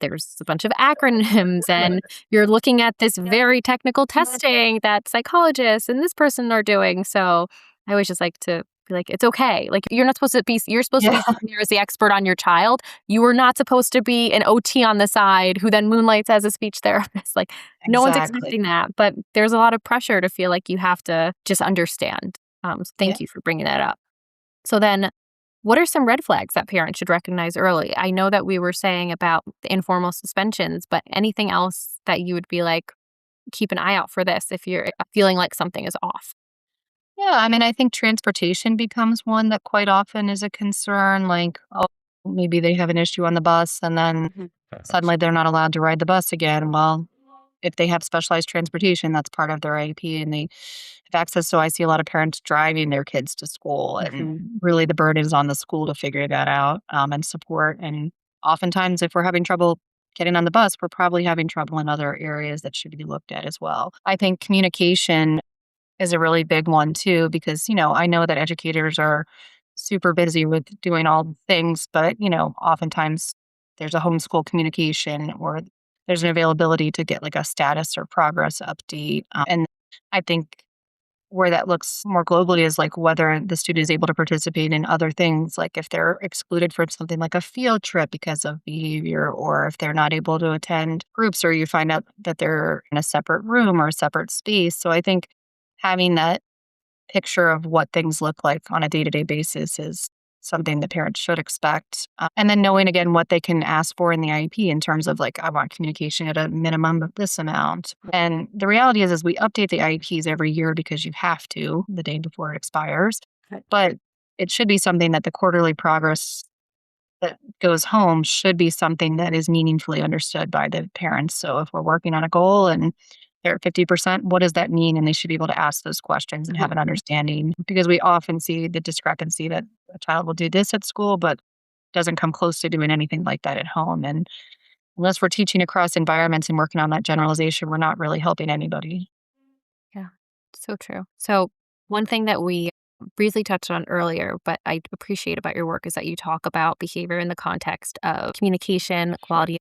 there's a bunch of acronyms, and you're looking at this very technical testing that psychologists and this person are doing. So I always just like to be like, it's okay. Like you're supposed to Yeah, be sitting there as the expert on your child. You are not supposed to be an OT on the side who then moonlights as a speech therapist. Like no one's exactly. expecting that, but there's a lot of pressure to feel like you have to just understand. So Yeah. thank you for bringing that up. So then, what are some red flags that parents should recognize early? I know that we were saying about the informal suspensions, but anything else that you would be like, keep an eye out for this if you're feeling like something is off? Yeah, I mean, I think transportation becomes one that quite often is a concern. Like, oh, maybe they have an issue on the bus and then Mhm. suddenly they're not allowed to ride the bus again. Well, if they have specialized transportation, that's part of their IEP and they have access. So I see a lot of parents driving their kids to school, and Mhm. really the burden is on the school to figure that out and support. And oftentimes, if we're having trouble getting on the bus, we're probably having trouble in other areas that should be looked at as well. I think communication is a really big one too, because, I know that educators are super busy with doing all the things, but, oftentimes there's a homeschool communication or there's an availability to get like a status or progress update. And I think where that looks more globally is like whether the student is able to participate in other things, like if they're excluded from something like a field trip because of behavior, or if they're not able to attend groups, or you find out that they're in a separate room or a separate space. So I think having that picture of what things look like on a day-to-day basis is something that parents should expect. And then knowing again what they can ask for in the IEP in terms of like, I want communication at a minimum of this amount. And the reality is we update the IEPs every year because you have to the day before it expires. Right. But it should be something that the quarterly progress that goes home should be something that is meaningfully understood by the parents. So if we're working on a goal and they're at 50%, what does that mean? And they should be able to ask those questions and have Mhm. an understanding, because we often see the discrepancy that a child will do this at school, but doesn't come close to doing anything like that at home. And unless we're teaching across environments and working on that generalization, we're not really helping anybody. Yeah, so true. So, one thing that we briefly touched on earlier, but I appreciate about your work is that you talk about behavior in the context of communication, quality,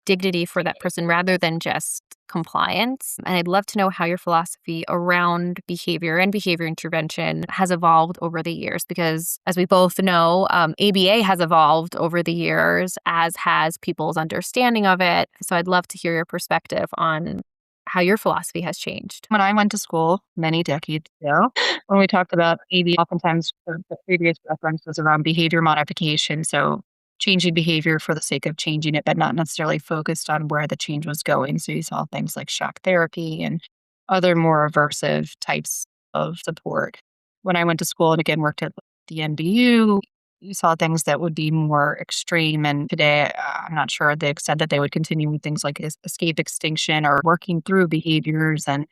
dignity for that person rather than just compliance. And I'd love to know how your philosophy around behavior and behavior intervention has evolved over the years, because as we both know, ABA has evolved over the years, as has people's understanding of it. So I'd love to hear your perspective on how your philosophy has changed. When I went to school many decades ago, when we talked about ABA, oftentimes the previous reference was around behavior modification. So changing behavior for the sake of changing it, but not necessarily focused on where the change was going. So you saw things like shock therapy and other more aversive types of support. When I went to school and again worked at the NBU, you saw things that would be more extreme. And today, I'm not sure the extent that they would continue with things like escape extinction or working through behaviors, and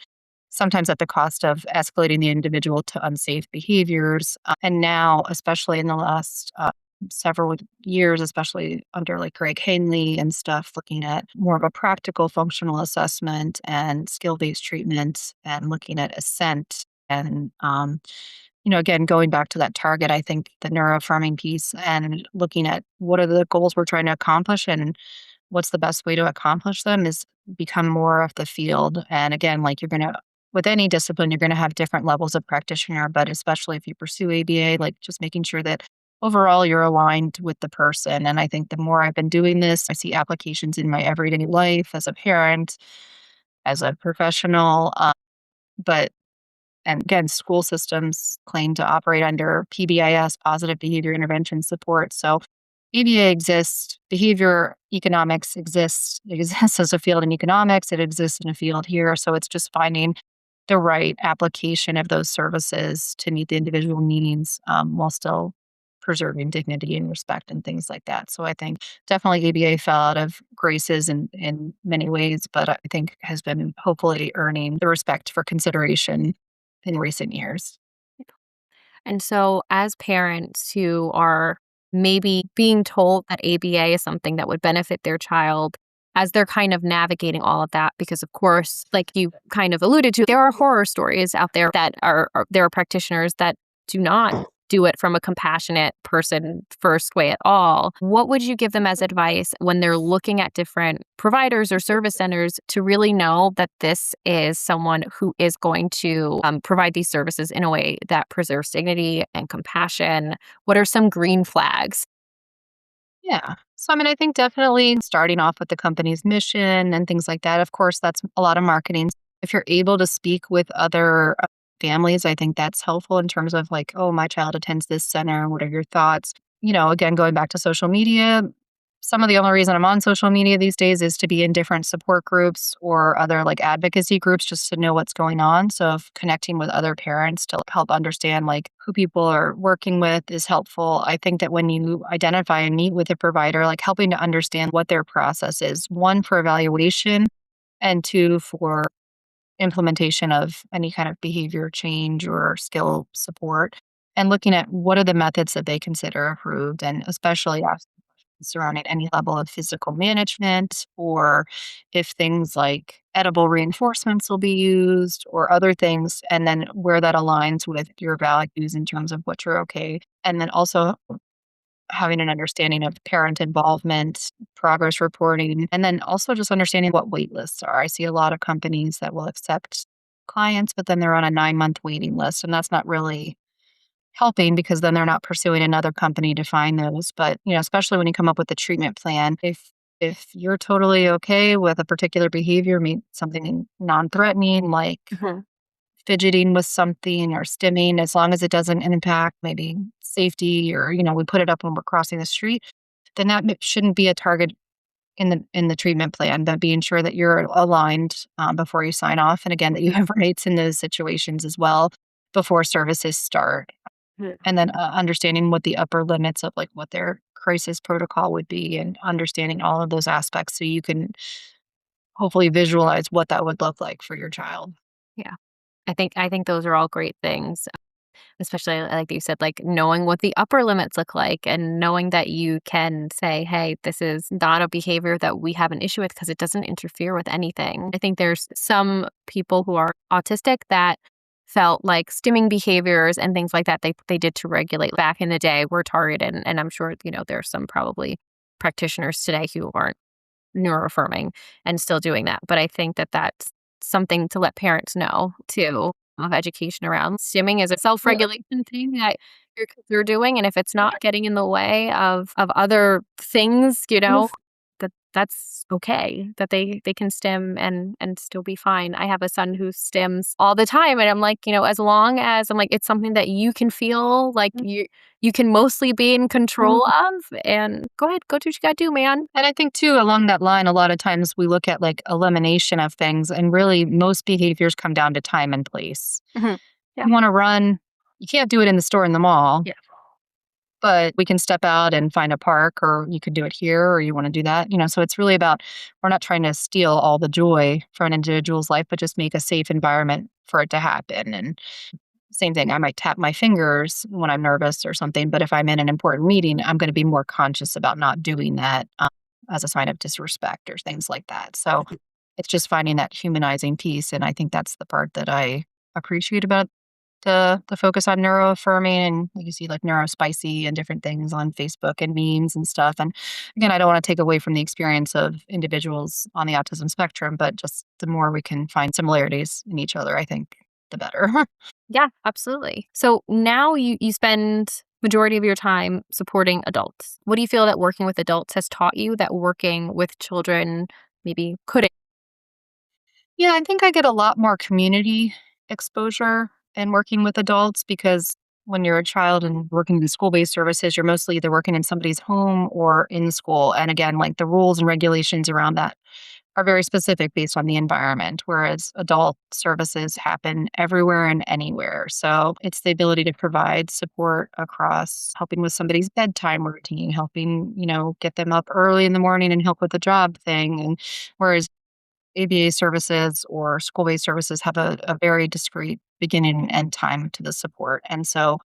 sometimes at the cost of escalating the individual to unsafe behaviors. And now, especially in the last several years, especially under like Greg Hanley and stuff, looking at more of a practical functional assessment and skill based treatment and looking at assent. And again, going back to that target, I think the neuroaffirming piece and looking at what are the goals we're trying to accomplish and what's the best way to accomplish them is become more of the field. And again, like with any discipline, you're going to have different levels of practitioner, but especially if you pursue ABA, like just making sure that overall you're aligned with the person. And I think the more I've been doing this, I see applications in my everyday life as a parent, as a professional. But and again, school systems claim to operate under PBIS, positive behavior intervention support. So ABA exists, behavior economics exists. It exists as a field in economics, it exists in a field here. So it's just finding the right application of those services to meet the individual needs, while still preserving dignity and respect and things like that. So I think definitely ABA fell out of graces in many ways, but I think has been hopefully earning the respect for consideration in recent years. And so, as parents who are maybe being told that ABA is something that would benefit their child, as they're kind of navigating all of that, because of course, like you kind of alluded to, there are horror stories out there that there are practitioners that do not do it from a compassionate person first way at all. What would you give them as advice when they're looking at different providers or service centers to really know that this is someone who is going to provide these services in a way that preserves dignity and compassion? What are some green flags? Yeah. So, I mean, I think definitely starting off with the company's mission and things like that. Of course, that's a lot of marketing. If you're able to speak with other families, I think that's helpful in terms of like, oh, my child attends this center. What are your thoughts? Again, going back to social media, some of the only reason I'm on social media these days is to be in different support groups or other like advocacy groups just to know what's going on. So if connecting with other parents to help understand like who people are working with is helpful. I think that when you identify and meet with a provider, like helping to understand what their process is, one for evaluation and two for implementation of any kind of behavior change or skill support, and looking at what are the methods that they consider approved, and especially surrounding any level of physical management, or if things like edible reinforcements will be used or other things, and then where that aligns with your values in terms of what you're okay. And then also having an understanding of parent involvement, progress reporting, and then also just understanding what wait lists are. I see a lot of companies that will accept clients, but then they're on a 9-month waiting list, and that's not really helping because then they're not pursuing another company to find those. But, especially when you come up with a treatment plan, if you're totally okay with a particular behavior, maybe something non-threatening like Mhm. fidgeting with something or stimming, as long as it doesn't impact maybe safety or, we put it up when we're crossing the street, then that shouldn't be a target in the treatment plan. But being sure that you're aligned before you sign off, and again that you have rights in those situations as well before services start, Mhm. and then understanding what the upper limits of like what their crisis protocol would be, and understanding all of those aspects so you can hopefully visualize what that would look like for your child. Yeah. I think those are all great things, especially like you said, like knowing what the upper limits look like and knowing that you can say, hey, this is not a behavior that we have an issue with because it doesn't interfere with anything. I think there's some people who are autistic that felt like stimming behaviors and things like that they did to regulate back in the day were targeted. And I'm sure, there's some probably practitioners today who aren't neuroaffirming and still doing that. But I think that that's something to let parents know too, of education around stimming is a Yeah. self-regulation thing that your kids are doing. And if it's not getting in the way of other things, that's okay, that they can stim and still be fine. I have a son who stims all the time. And I'm like, as long as I'm like, it's something that you can feel like you can mostly be in control of, and go ahead, go do what you gotta do, man. And I think too, along that line, a lot of times we look at like elimination of things, and really most behaviors come down to time and place. Mhm. Yeah. You want to run, you can't do it in the store in the mall, Yeah. but we can step out and find a park, or you could do it here, or you want to do that. So it's really about, we're not trying to steal all the joy from an individual's life, but just make a safe environment for it to happen. And same thing, I might tap my fingers when I'm nervous or something, but if I'm in an important meeting, I'm going to be more conscious about not doing that as a sign of disrespect or things like that. So it's just finding that humanizing piece. And I think that's the part that I appreciate about the focus on neuroaffirming, and you see like neurospicy and different things on Facebook and memes and stuff. And again, I don't want to take away from the experience of individuals on the autism spectrum, but just the more we can find similarities in each other, I think the better. Yeah, absolutely. So now you spend majority of your time supporting adults. What do you feel that working with adults has taught you that working with children maybe couldn't? Yeah, I think I get a lot more community exposure in working with adults, because when you're a child and working in school-based services, you're mostly either working in somebody's home or in school. And again, like the rules and regulations around that are very specific based on the environment, whereas adult services happen everywhere and anywhere. So it's the ability to provide support across helping with somebody's bedtime routine, helping, get them up early in the morning and help with the job thing. And whereas ABA services or school based services have a very discrete beginning and end time to the support. And so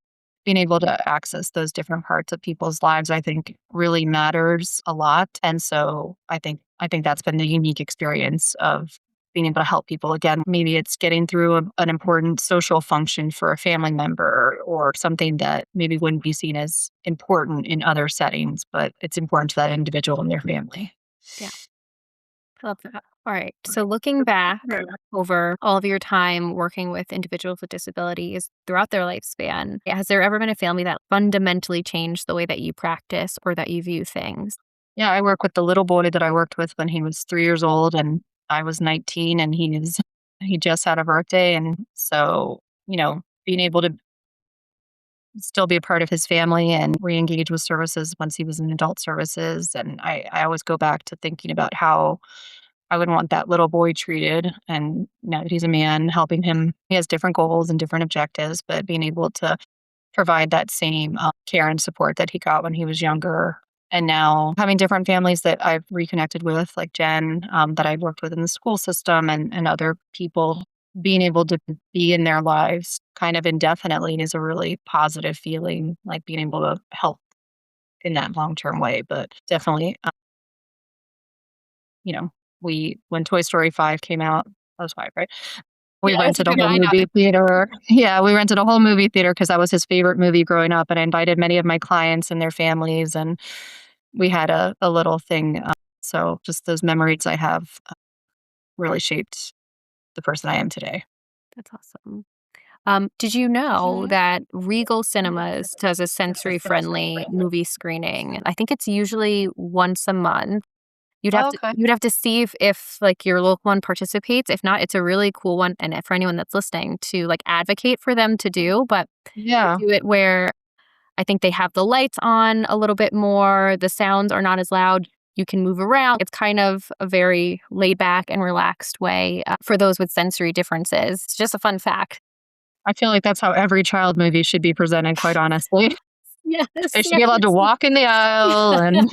being able to access those different parts of people's lives, I think really matters a lot. And so I think that's been the unique experience of being able to help people. Again, maybe it's getting through an important social function for a family member or something that maybe wouldn't be seen as important in other settings, but it's important to that individual and their family. Yeah. Love that. All right. So looking back over all of your time working with individuals with disabilities throughout their lifespan, has there ever been a family that fundamentally changed the way that you practice or that you view things? Yeah, I work with the little boy that I worked with when he was 3 years old and I was 19 and he just had a birthday. And so, being able to still be a part of his family and re-engage with services once he was in adult services. And I always go back to thinking about how I would want that little boy treated. And now that he's a man, helping him, he has different goals and different objectives, but being able to provide that same care and support that he got when he was younger. And now having different families that I've reconnected with, like Jen, that I've worked with in the school system and other people, being able to be in their lives kind of indefinitely is a really positive feeling, like being able to help in that long term way. But definitely, you know, when Toy Story 5 came out, I was 5, right? We Yes, rented a whole I know. movie theater. Yeah, we rented a whole movie theater because that was his favorite movie growing up, and I invited many of my clients and their families, and we had a little thing, so just those memories I have, really shaped the person I am today. That's awesome. Did you know that Regal Cinemas does a sensory friendly movie screening? I think it's usually once a month. You'd have Oh, to okay. you'd have to see if like your local one participates. If not, it's a really cool one, and for anyone that's listening to like advocate for them to do. But they Yeah. do it where I think they have the lights on a little bit more. The sounds are not as loud. You can move around. It's kind of a very laid back and relaxed way for those with sensory differences. It's just a fun fact. I feel like that's how every child movie should be presented, quite honestly. Yes, They should yes. be allowed to walk in the aisle and,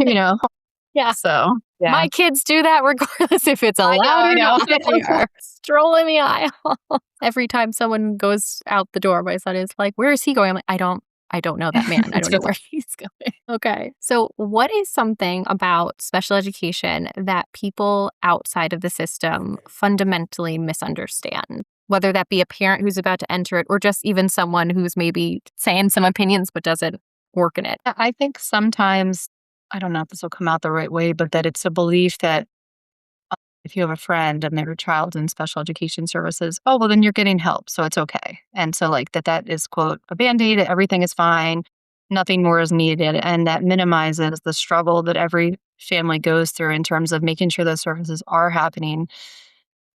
Yeah. so, yeah. My kids do that regardless if it's I know, allowed I or know. not. They are strolling the aisle. Every time someone goes out the door, my son is like, "Where is he going?" I'm like, I don't know that man. I It's don't know just where he's going." Okay. So, what is something about special education that people outside of the system fundamentally misunderstand? Whether that be a parent who's about to enter it or just even someone who's maybe saying some opinions but doesn't work in it. I think sometimes, I don't know if this will come out the right way, but that it's a belief that if you have a friend and their child's in special education services, oh, well, then you're getting help. So it's okay. And so, like, that is, quote, a band aid, everything is fine, nothing more is needed. And that minimizes the struggle that every family goes through in terms of making sure those services are happening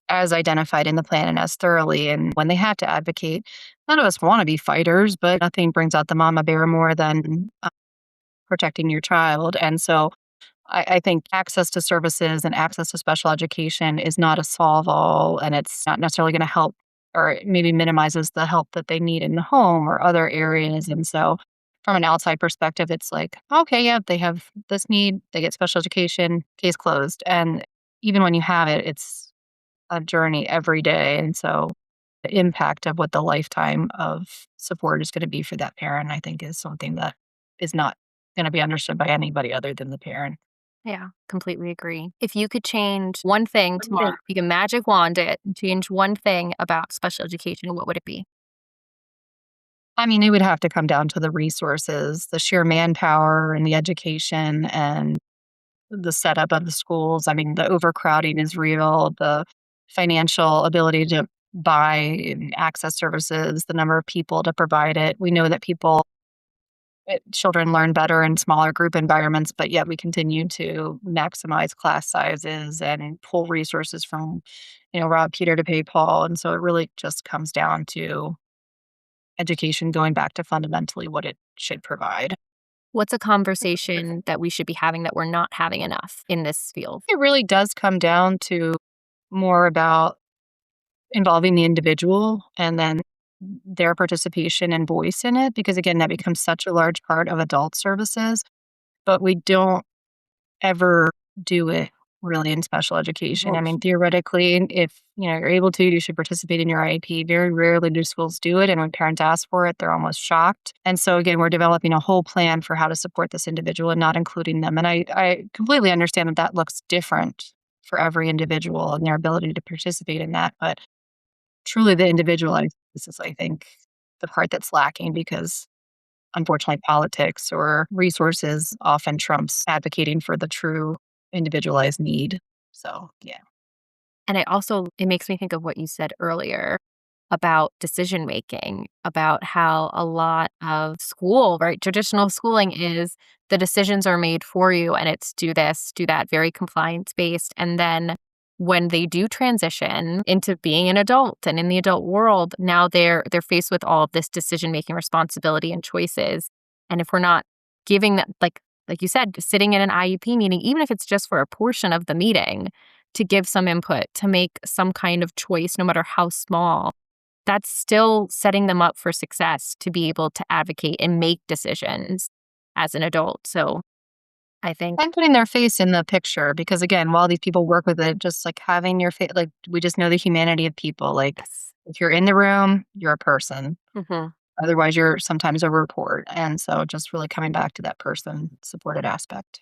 as identified in the plan and as thoroughly. And when they have to advocate, none of us want to be fighters, but nothing brings out the mama bear more than protecting your child. And so I think access to services and access to special education is not a solve all, and it's not necessarily going to help or it maybe minimizes the help that they need in the home or other areas. And so, from an outside perspective, it's like, okay, yeah, they have this need, they get special education, case closed. And even when you have it, it's a journey every day. And so, the impact of what the lifetime of support is going to be for that parent, I think, is something that is not going to be understood by anybody other than the parent. Yeah, completely agree. If you could change one thing tomorrow, you can magic wand it and change one thing about special education, what would it be? I mean, it would have to come down to the resources, the sheer manpower and the education and the setup of the schools. I mean, the overcrowding is real, the financial ability to buy and access services, the number of people to provide it. We know that children learn better in smaller group environments, but yet we continue to maximize class sizes and pull resources from, rob Peter to pay Paul. And so it really just comes down to education going back to fundamentally what it should provide. What's a conversation that we should be having that we're not having enough in this field? It really does come down to more about involving the individual and then their participation and voice in it, because again, that becomes such a large part of adult services, but we don't ever do it really in special education. I mean, theoretically, if you're able to, you should participate in your IEP. Very rarely do schools do it, and when parents ask for it, they're almost shocked. And so again, we're developing a whole plan for how to support this individual and not including them. And I completely understand that that looks different for every individual and their ability to participate in that. But truly, the individualized this is, I think, the part that's lacking because unfortunately, politics or resources often trumps advocating for the true individualized need. So, yeah. And it makes me think of what you said earlier about decision making, about how a lot of school, right? Traditional schooling is the decisions are made for you and it's do this, do that, very compliance based. And then when they do transition into being an adult and in the adult world, now they're faced with all of this decision making responsibility and choices. And if we're not giving that, like you said, sitting in an IEP meeting, even if it's just for a portion of the meeting, to give some input, to make some kind of choice, no matter how small, that's still setting them up for success to be able to advocate and make decisions as an adult. So I think, And putting their face in the picture because, again, while these people work with it, just like having your face, like we just know the humanity of people. Like yes. if you're in the room, you're a person. Mhm. Otherwise, you're sometimes a report. And so just really coming back to that person supported aspect.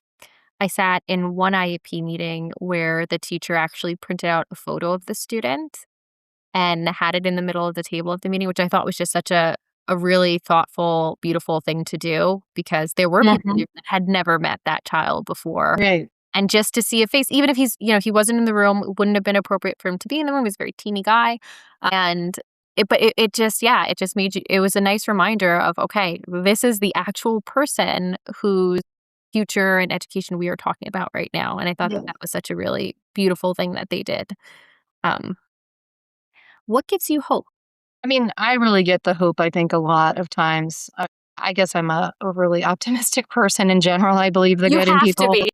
I sat in one IEP meeting where the teacher actually printed out a photo of the student and had it in the middle of the table of the meeting, which I thought was just such a really thoughtful, beautiful thing to do because there were people Mhm. there that had never met that child before. Right. And just to see a face, even if if he wasn't in the room, it wouldn't have been appropriate for him to be in the room. He's a very teeny guy. And it just, yeah, it just made you, it was a nice reminder of, okay, this is the actual person whose future and education we are talking about right now. And I thought that Yeah. that was such a really beautiful thing that they did. Um, what gives you hope? I mean, I really get the hope, I think, a lot of times. I guess I'm a overly optimistic person in general. I believe the You good in have to people. be.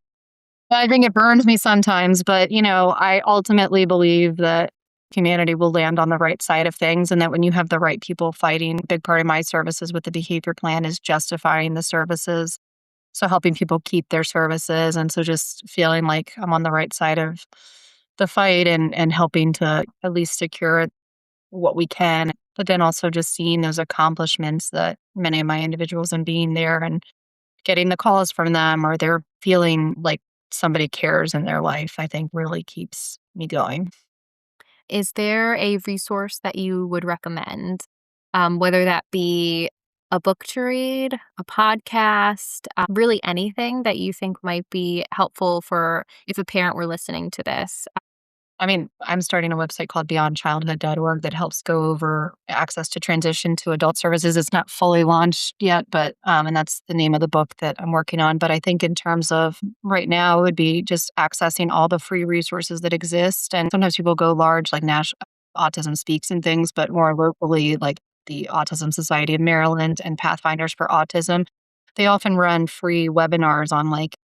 I think it burns me sometimes, but, I ultimately believe that humanity will land on the right side of things and that when you have the right people fighting, a big part of my services with the behavior plan is justifying the services. So helping people keep their services. And so just feeling like I'm on the right side of the fight and helping to at least secure what we can, but then also just seeing those accomplishments that many of my individuals and being there and getting the calls from them or they're feeling like somebody cares in their life, I think really keeps me going. Is there a resource that you would recommend, whether that be a book to read, a podcast, really anything that you think might be helpful for if a parent were listening to this? I mean, I'm starting a website called beyondchildhood.org that helps go over access to transition to adult services. It's not fully launched yet, but and that's the name of the book that I'm working on. But I think in terms of right now, it would be just accessing all the free resources that exist. And sometimes people go large, like National Autism Speaks and things, but more locally, like the Autism Society of Maryland and Pathfinders for Autism. They often run free webinars on like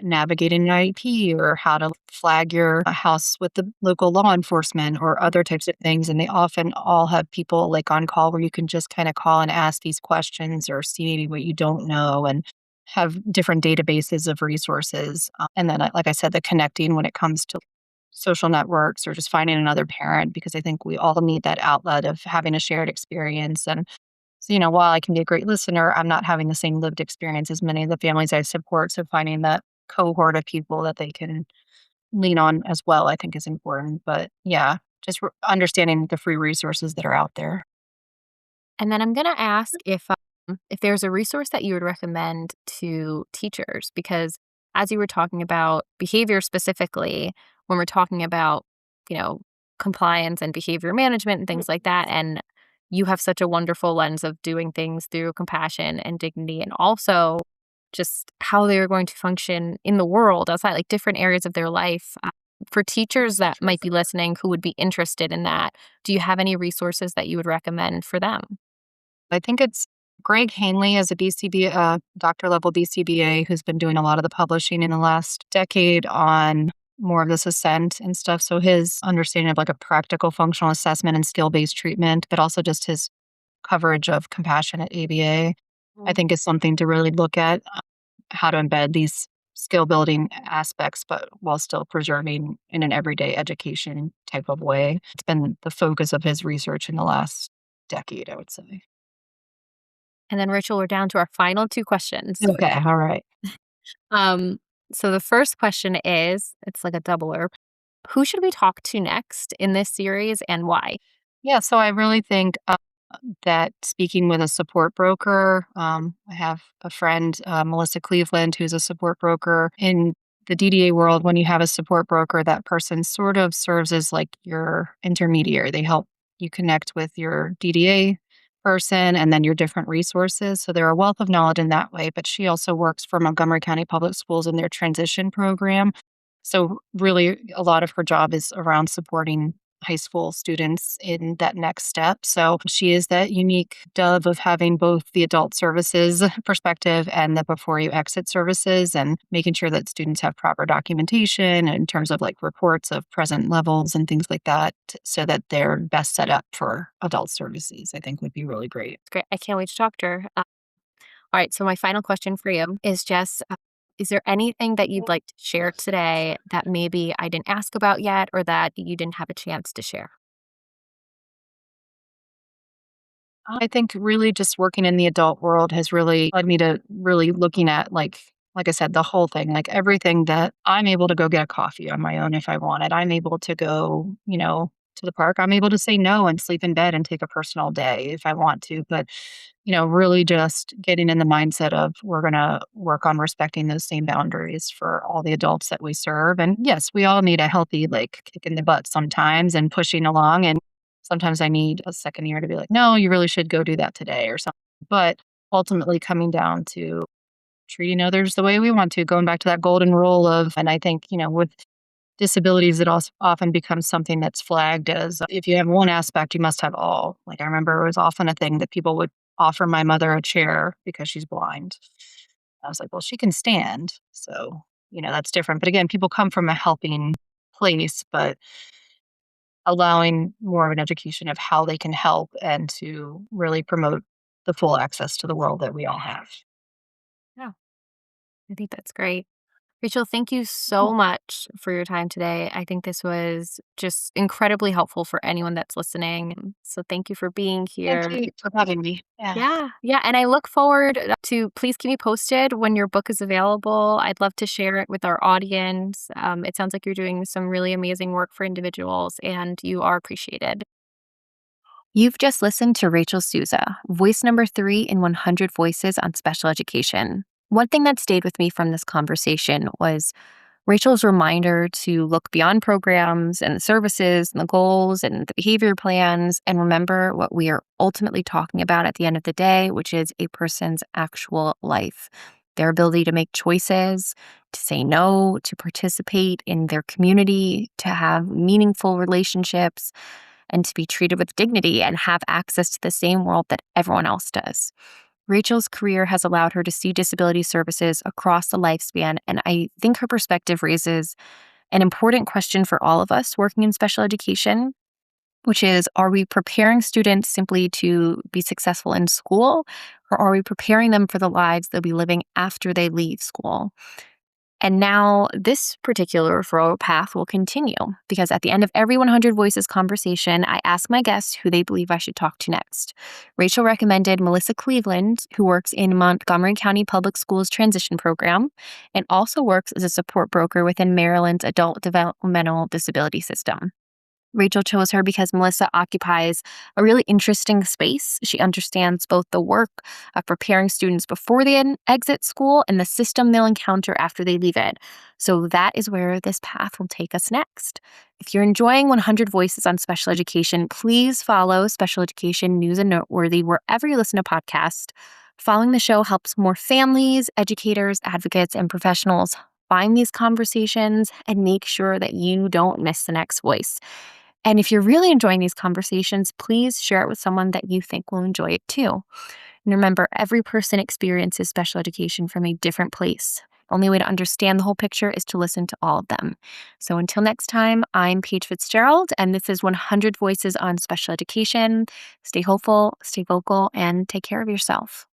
navigating an IEP or how to flag your house with the local law enforcement or other types of things. And they often all have people like on call where you can just kind of call and ask these questions or see maybe what you don't know and have different databases of resources. And then, like I said, the connecting when it comes to social networks or just finding another parent, because I think we all need that outlet of having a shared experience. And so, while I can be a great listener, I'm not having the same lived experience as many of the families I support. So finding that cohort of people that they can lean on as well, I think is important. But yeah, just understanding the free resources that are out there. And then I'm gonna ask if there's a resource that you would recommend to teachers, because as you were talking about behavior specifically, when we're talking about, you know, compliance and behavior management and things like that, and you have such a wonderful lens of doing things through compassion and dignity, and also just how they're going to function in the world outside, like different areas of their life. For teachers that might be listening who would be interested in that, do you have any resources that you would recommend for them? I think it's Greg Hanley is a BCBA, doctor level BCBA, who's been doing a lot of the publishing in the last decade on more of this ascent and stuff. So his understanding of like a practical functional assessment and skill based treatment, but also just his coverage of compassionate ABA, I think is something to really look at, how to embed these skill building aspects, but while still preserving in an everyday education type of way. It's been the focus of his research in the last decade, I would say. And then, Rachel, we're down to our final two questions. Okay, all right. Um, so the first question is, it's like a doubler. Who should we talk to next in this series and why? Yeah, so I really think that speaking with a support broker, I have a friend, Melissa Cleveland, who's a support broker in the DDA world. When you have a support broker, that person sort of serves as like your intermediary. They help you connect with your DDA person and then your different resources. So they're a wealth of knowledge in that way. But she also works for Montgomery County Public Schools in their transition program. So really, a lot of her job is around supporting high school students in that next step. So she is that unique dove of having both the adult services perspective and the before you exit services and making sure that students have proper documentation in terms of like reports of present levels and things like that so that they're best set up for adult services, I think would be really great. Great. I can't wait to talk to her. All right. So, my final question for you is just is there anything that you'd like to share today that maybe I didn't ask about yet or that you didn't have a chance to share? I think really just working in the adult world has really led me to really looking at like I said, the whole thing, like everything that I'm able to go get a coffee on my own if I wanted. I'm able to go, to the park. I'm able to say no and sleep in bed and take a personal day if I want to. But, really just getting in the mindset of we're going to work on respecting those same boundaries for all the adults that we serve. And yes, we all need a healthy, like, kick in the butt sometimes and pushing along. And sometimes I need a second ear to be like, no, you really should go do that today or something. But ultimately coming down to treating others the way we want to, going back to that golden rule of, and I think, with disabilities, it also often becomes something that's flagged as if you have one aspect, you must have all. Like I remember it was often a thing that people would offer my mother a chair because she's blind. I was like, well, she can stand. So, that's different. But again, people come from a helping place, but allowing more of an education of how they can help and to really promote the full access to the world that we all have. Yeah, I think that's great. Rachel, thank you so much for your time today. I think this was just incredibly helpful for anyone that's listening. So thank you for being Thank here. you for having me. Yeah. Yeah, yeah. And I look forward to please keep me posted when your book is available. I'd love to share it with our audience. It sounds like you're doing some really amazing work for individuals and you are appreciated. You've just listened to Rachel Souza, voice number 3 in 100 Voices on Special Education. One thing that stayed with me from this conversation was Rachel's reminder to look beyond programs and the services and the goals and the behavior plans and remember what we are ultimately talking about at the end of the day, which is a person's actual life, their ability to make choices, to say no, to participate in their community, to have meaningful relationships, and to be treated with dignity and have access to the same world that everyone else does. Rachel's career has allowed her to see disability services across the lifespan, and I think her perspective raises an important question for all of us working in special education, which is, are we preparing students simply to be successful in school, or are we preparing them for the lives they'll be living after they leave school? And now this particular referral path will continue because at the end of every 100 Voices conversation, I ask my guests who they believe I should talk to next. Rachel recommended Melissa Cleveland, who works in Montgomery County Public Schools transition program and also works as a support broker within Maryland's adult developmental disability system. Rachel chose her because Melissa occupies a really interesting space. She understands both the work of preparing students before they exit school and the system they'll encounter after they leave it. So that is where this path will take us next. If you're enjoying 100 Voices on Special Education, please follow Special Education News and Noteworthy wherever you listen to podcasts. Following the show helps more families, educators, advocates, and professionals find these conversations and make sure that you don't miss the next voice. And if you're really enjoying these conversations, please share it with someone that you think will enjoy it too. And remember, every person experiences special education from a different place. The only way to understand the whole picture is to listen to all of them. So until next time, I'm Paige Fitzgerald, and this is 100 Voices on Special Education. Stay hopeful, stay vocal, and take care of yourself.